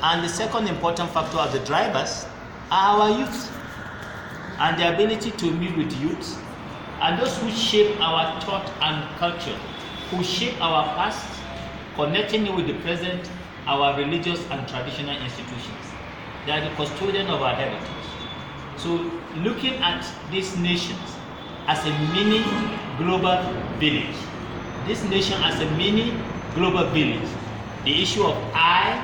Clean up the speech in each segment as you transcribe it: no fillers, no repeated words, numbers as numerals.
And the second important factor of the drivers are our youth and the ability to meet with youth and those who shape our thought and culture, who shape our past, connecting it with the present, our religious and traditional institutions. They are the custodian of our heritage. So looking at these nations as a mini global village, this nation as a mini global village, the issue of I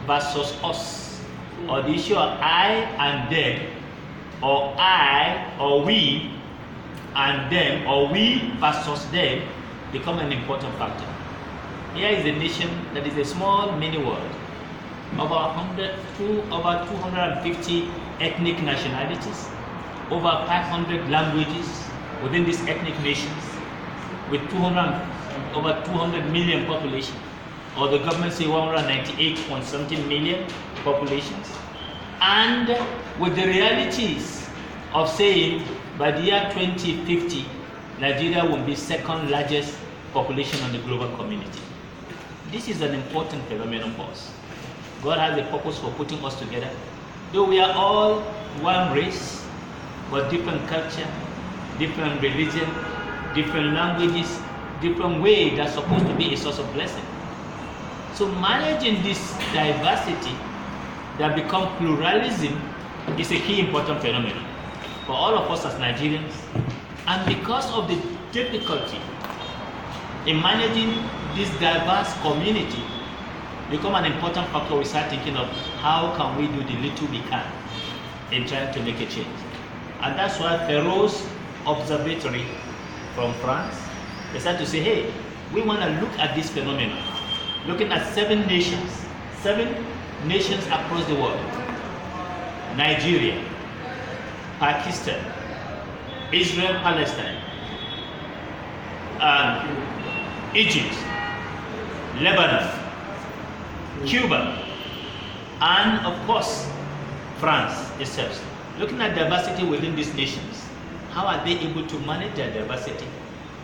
versus us, or the issue of I and them, or I or we and them, or we versus them, become an important factor. Here is a nation that is a small mini world, over 250 ethnic nationalities, over 500 languages within these ethnic nations, with over 200 million population, or the government say 198.something million populations, and with the realities of saying by the year 2050, Nigeria will be second largest population on the global community. This is an important phenomenon for us. God has a purpose for putting us together. Though we are all one race, but different culture, different religion, different languages, different way that's supposed to be a source of blessing. So managing this diversity that become pluralism is a key important phenomenon for all of us as Nigerians. And because of the difficulty in managing this diverse community, become an important factor, we start thinking of how can we do the little we can in trying to make a change. And that's why Ferro's observatory from France, they start to say, hey, we want to look at this phenomenon, looking at 7 nations across the world: Nigeria, Pakistan, Israel, Palestine, Egypt, Lebanon, Cuba, and of course France itself. Looking at diversity within these nations, how are they able to manage their diversity?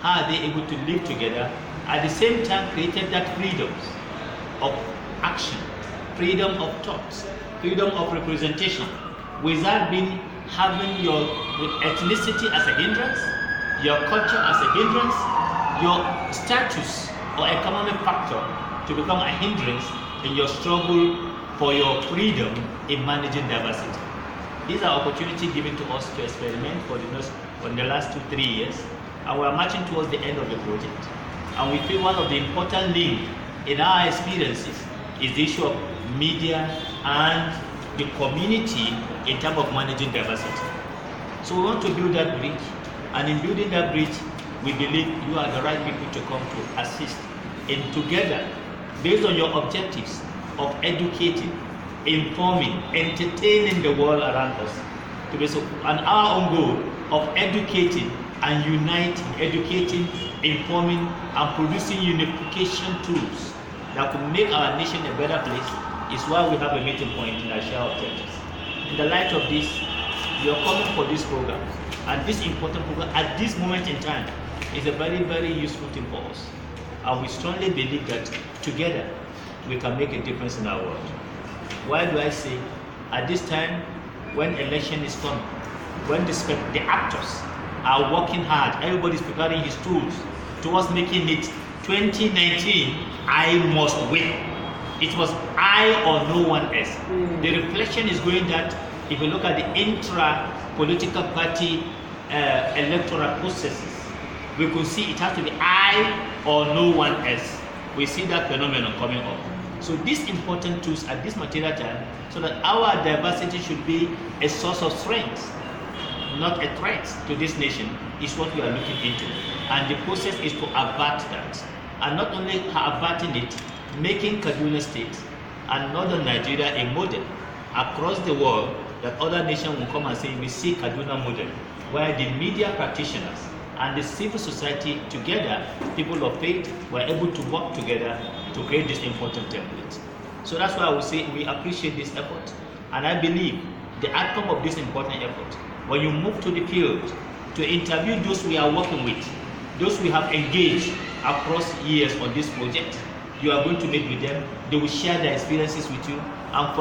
How are they able to live together, at the same time created that freedoms of action, freedom of thought, freedom of representation, without having your ethnicity as a hindrance, your culture as a hindrance, your status or economic factor to become a hindrance in your struggle for your freedom in managing diversity. These are opportunities given to us to experiment for the last 2-3 years, and we are marching towards the end of the project. And we feel one of the important links in our experiences is the issue of media and the community in terms of managing diversity. So we want to build that bridge, and in building that bridge, we believe you are the right people to come to assist in together, based on your objectives of educating, informing, entertaining the world around us, to be so, and our own goal of educating and uniting, educating, informing, and producing unification tools that could make our nation a better place is why we have a meeting point in our shared objectives. In the light of this, you are coming for this program, and this important program at this moment in time is a very, very useful thing for us. And we strongly believe that together we can make a difference in our world. Why do I say at this time when election is coming, when the actors are working hard, everybody is preparing his tools towards making it 2019, I must win. It was I or no one else. The reflection is going that if you look at the intra-political party electoral processes, we could see it has to be I or no one else. We see that phenomenon coming up. So these important tools at this material time, so that our diversity should be a source of strength, not a threat to this nation, is what we are looking into. And the process is to avert that. And not only averting it, making Kaduna State and Northern Nigeria a model across the world, that other nations will come and say, we see Kaduna model, where the media practitioners and the civil society together, people of faith, were able to work together to create this important template. So that's why I would say we appreciate this effort. And I believe the outcome of this important effort, when you move to the field to interview those we are working with, those we have engaged across years on this project, you are going to meet with them. They will share their experiences with you, and from